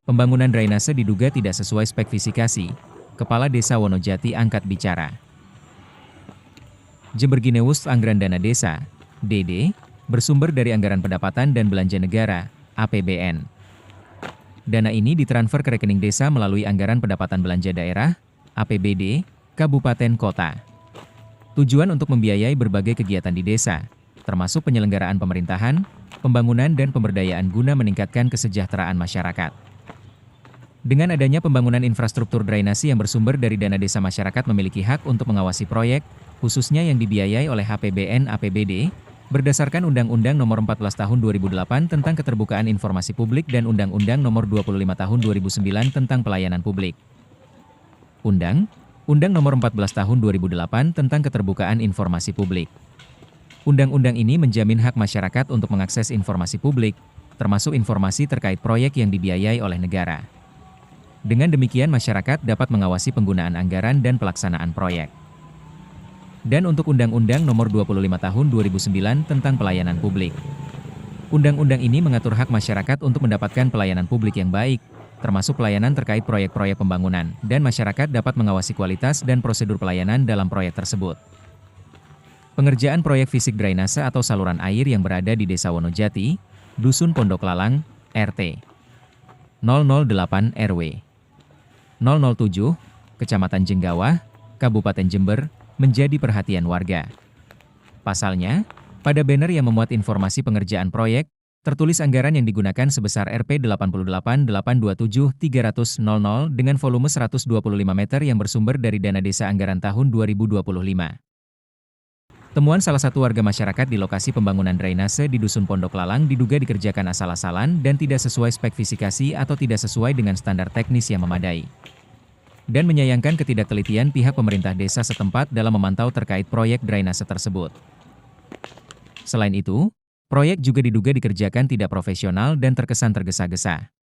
Pembangunan drainase diduga tidak sesuai spesifikasi. Kepala Desa Wonojati angkat bicara. Jember Gineus Anggaran Dana Desa, DD, bersumber dari Anggaran Pendapatan dan Belanja Negara, APBN. Dana ini ditransfer ke rekening desa melalui Anggaran Pendapatan Belanja Daerah, APBD, Kabupaten Kota. Tujuan untuk membiayai berbagai kegiatan di desa, termasuk penyelenggaraan pemerintahan, pembangunan dan pemberdayaan guna meningkatkan kesejahteraan masyarakat. Dengan adanya pembangunan infrastruktur drainasi yang bersumber dari dana desa, masyarakat memiliki hak untuk mengawasi proyek, khususnya yang dibiayai oleh APBN APBD, berdasarkan Undang-Undang Nomor 14 Tahun 2008 tentang Keterbukaan Informasi Publik dan Undang-Undang Nomor 25 Tahun 2009 tentang Pelayanan Publik. Undang Nomor 14 Tahun 2008 tentang Keterbukaan Informasi Publik. Undang-undang ini menjamin hak masyarakat untuk mengakses informasi publik, termasuk informasi terkait proyek yang dibiayai oleh negara. Dengan demikian masyarakat dapat mengawasi penggunaan anggaran dan pelaksanaan proyek. Dan untuk Undang-Undang Nomor 25 Tahun 2009 tentang Pelayanan Publik. Undang-undang ini mengatur hak masyarakat untuk mendapatkan pelayanan publik yang baik, termasuk pelayanan terkait proyek-proyek pembangunan, dan masyarakat dapat mengawasi kualitas dan prosedur pelayanan dalam proyek tersebut. Pengerjaan proyek fisik drainase atau saluran air yang berada di Desa Wonojati, Dusun Pondok Lalang, RT 008 RW 007, Kecamatan Jenggawah, Kabupaten Jember, menjadi perhatian warga. Pasalnya, pada banner yang memuat informasi pengerjaan proyek, tertulis anggaran yang digunakan sebesar Rp88.827.300.00 dengan volume 125 meter yang bersumber dari dana desa anggaran tahun 2025. Temuan salah satu warga masyarakat di lokasi pembangunan drainase di Dusun Pondok Lalang diduga dikerjakan asal-asalan dan tidak sesuai spesifikasi atau tidak sesuai dengan standar teknis yang memadai. Dan menyayangkan ketidaktelitian pihak pemerintah desa setempat dalam memantau terkait proyek drainase tersebut. Selain itu, proyek juga diduga dikerjakan tidak profesional dan terkesan tergesa-gesa.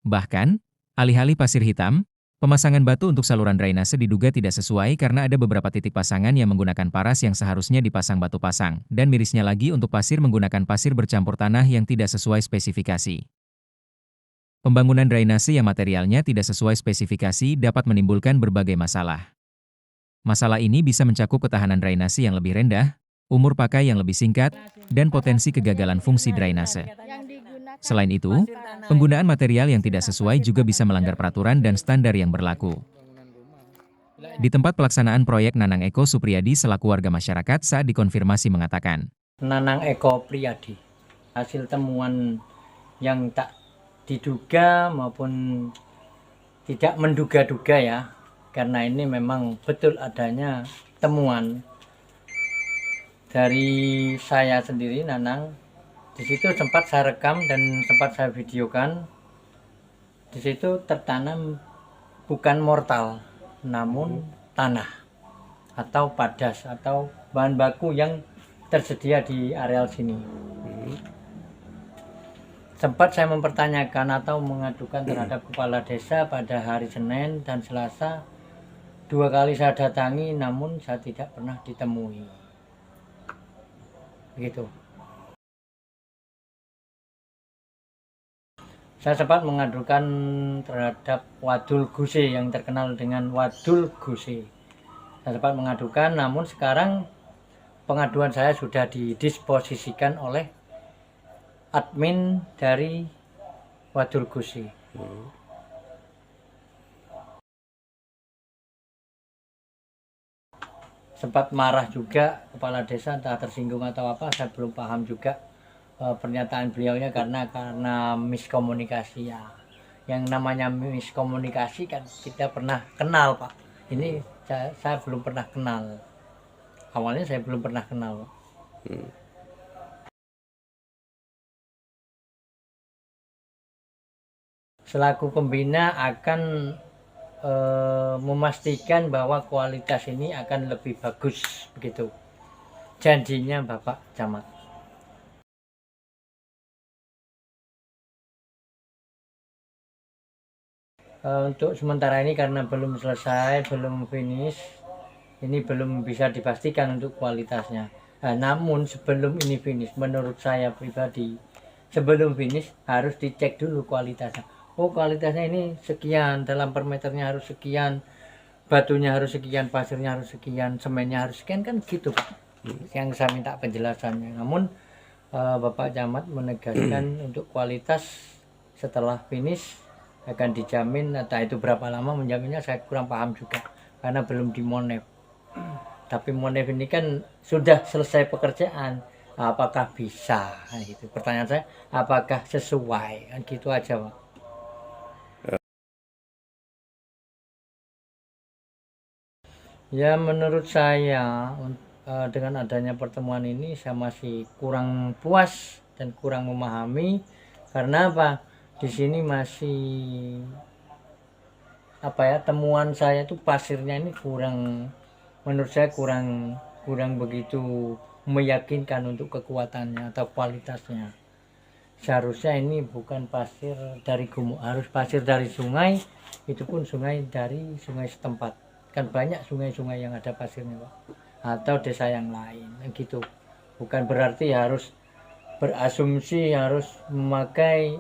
Bahkan, alih-alih pasir hitam, pemasangan batu untuk saluran drainase diduga tidak sesuai karena ada beberapa titik pasangan yang menggunakan paras yang seharusnya dipasang batu pasang, dan mirisnya lagi untuk pasir menggunakan pasir bercampur tanah yang tidak sesuai spesifikasi. Pembangunan drainase yang materialnya tidak sesuai spesifikasi dapat menimbulkan berbagai masalah. Masalah ini bisa mencakup ketahanan drainase yang lebih rendah, umur pakai yang lebih singkat, dan potensi kegagalan fungsi drainase. Selain itu, penggunaan material yang tidak sesuai juga bisa melanggar peraturan dan standar yang berlaku. Di tempat pelaksanaan proyek, Nanang Eko Supriyadi selaku warga masyarakat saat dikonfirmasi mengatakan, Nanang Eko Priyadi, hasil temuan yang tak diduga maupun tidak menduga-duga ya, karena ini memang betul adanya temuan dari saya sendiri, Nanang. Di situ sempat saya rekam dan sempat saya videokan. Di situ tertanam bukan mortal, namun tanah atau padas atau bahan baku yang tersedia di areal sini. Sempat saya mempertanyakan atau mengadukan terhadap kepala desa pada hari Senin dan Selasa. 2 kali saya datangi, namun saya tidak pernah ditemui. Begitu. Saya sempat mengadukan terhadap Wadul Guse yang terkenal dengan Wadul Guse. Saya sempat mengadukan, namun sekarang pengaduan saya sudah didisposisikan oleh admin dari Wadul Guse. Sempat marah juga kepala desa, entah tersinggung atau apa, saya belum paham juga pernyataan beliaunya karena miskomunikasi ya. Yang namanya miskomunikasi kan kita pernah kenal, Pak. Ini saya belum pernah kenal. Awalnya saya belum pernah kenal. Selaku pembina akan memastikan bahwa kualitas ini akan lebih bagus, begitu janjinya Bapak Camat. Untuk sementara ini karena belum selesai, belum finish, ini belum bisa dipastikan untuk kualitasnya. Namun sebelum ini finish, menurut saya pribadi, sebelum finish harus dicek dulu kualitasnya. oh kualitasnya ini sekian, dalam per meternya harus sekian, batunya harus sekian, pasirnya harus sekian, semennya harus sekian, kan gitu Pak. Yang saya minta penjelasannya. Namun Bapak Camat menegaskan untuk kualitas setelah finish akan dijamin, entah itu berapa lama menjaminnya saya kurang paham juga karena belum dimonef. Tapi monef ini kan sudah selesai pekerjaan, apakah bisa? Nah, gitu. Pertanyaan saya, apakah sesuai? Kan gitu aja Pak. Ya menurut saya dengan adanya pertemuan ini saya masih kurang puas dan kurang memahami karena apa? Di sini masih temuan saya itu pasirnya ini kurang, menurut saya kurang begitu meyakinkan untuk kekuatannya atau kualitasnya. Seharusnya ini bukan pasir dari gumuk, harus pasir dari sungai, itu pun sungai dari sungai setempat. Kan banyak sungai-sungai yang ada pasirnya Pak, atau desa yang lain gitu. Bukan berarti harus berasumsi harus memakai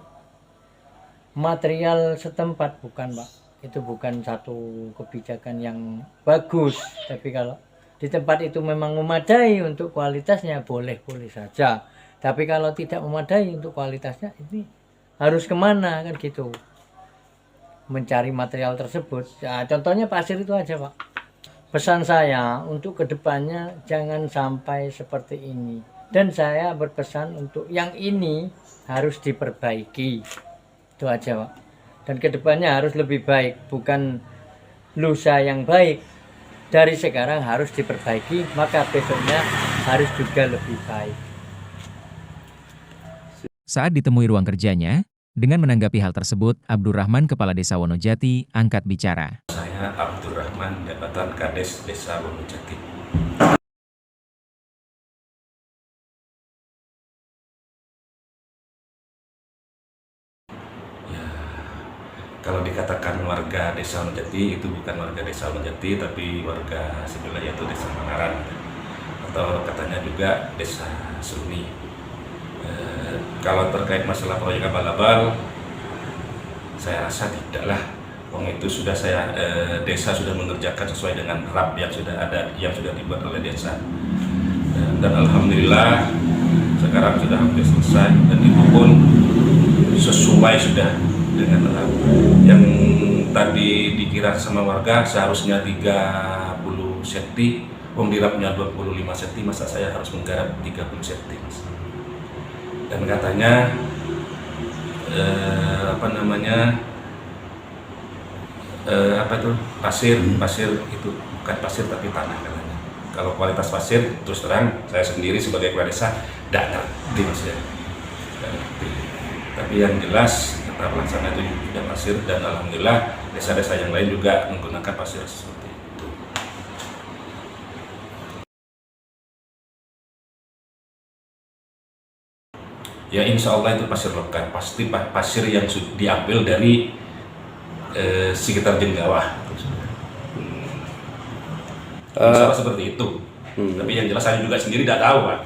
material setempat, bukan Pak. Itu bukan satu kebijakan yang bagus. Tapi kalau di tempat itu memang memadai untuk kualitasnya, boleh-boleh saja. Tapi kalau tidak memadai untuk kualitasnya, ini harus kemana kan gitu, mencari material tersebut. Nah, contohnya pasir itu aja Pak. Pesan saya untuk kedepannya jangan sampai seperti ini. Dan saya berpesan untuk yang ini harus diperbaiki. Itu aja Pak. Dan kedepannya harus lebih baik, bukan lusa yang baik. Dari sekarang harus diperbaiki, maka besoknya harus juga lebih baik. Saat ditemui ruang kerjanya, dengan menanggapi hal tersebut, Abdurrahman Kepala Desa Wonojati angkat bicara. Saya Abdurrahman, jabatan Kades Desa Wonojati. Ya, kalau dikatakan warga Desa Wonojati, itu bukan warga Desa Wonojati, tapi warga sebelah, yaitu Desa Manaran, atau katanya juga Desa Suni. Kalau terkait masalah proyek abal-abal, saya rasa tidaklah. Wong itu sudah desa sudah mengerjakan sesuai dengan RAP yang sudah ada, yang sudah dibuat oleh desa. Dan alhamdulillah sekarang sudah hampir selesai, dan itu pun sesuai sudah dengan RAP. Yang tadi dikira sama warga seharusnya 30 cm, wong di RAP-nya 25 cm, masa saya harus menggarap 30 cm, Mas. Dan katanya pasir itu bukan pasir tapi tanah katanya. Kalau kualitas pasir, terus terang saya sendiri sebagai kepala desa tidak ngerti Mas ya. Tapi yang jelas tata pelaksana itu juga pasir, dan alhamdulillah desa-desa yang lain juga menggunakan pasir seperti itu. Ya insya Allah itu pasir lokal, pasti pasir yang diambil dari sekitar Jenggawah. Insya Allah seperti itu. Tapi yang jelas saya juga sendiri tidak tahu Pak,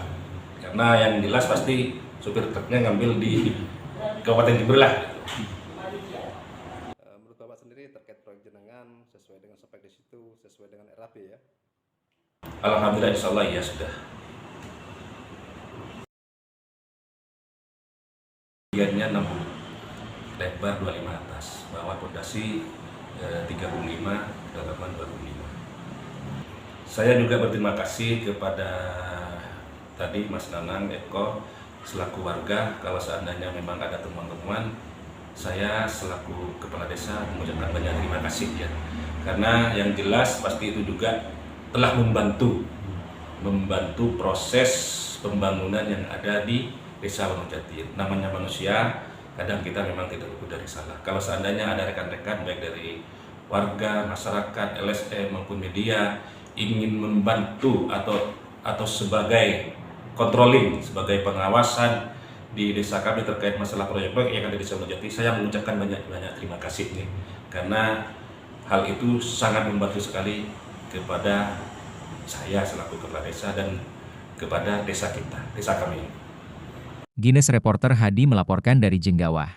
karena yang jelas pasti supir truknya ngambil di Kabupaten Jember lah. Menurut Bapak sendiri terkait proyek jenengan sesuai dengan spek di situ, sesuai dengan RAP ya? Alhamdulillah insya Allah ya sudah. Bagiannya 60, lebar 25 atas, bawah pondasi 35, kedalaman 25. Saya juga berterima kasih kepada tadi Mas Nanang Eko selaku warga. Kalau seandainya memang ada temuan-temuan, saya selaku kepala desa mengucapkan banyak terima kasih ya. Karena yang jelas pasti itu juga telah membantu proses pembangunan yang ada di Desa Wonojati. Namanya manusia, kadang kita memang tidak luput dari salah. Kalau seandainya ada rekan-rekan baik dari warga, masyarakat, LSM maupun media ingin membantu atau sebagai controlling, sebagai pengawasan di desa kami terkait masalah proyek-proyek yang ada di Desa Wonojati, saya mengucapkan banyak terima kasih nih, karena hal itu sangat membantu sekali kepada saya selaku kepala desa dan kepada desa kita, desa kami. Guinness Reporter Hadi melaporkan dari Jenggawah.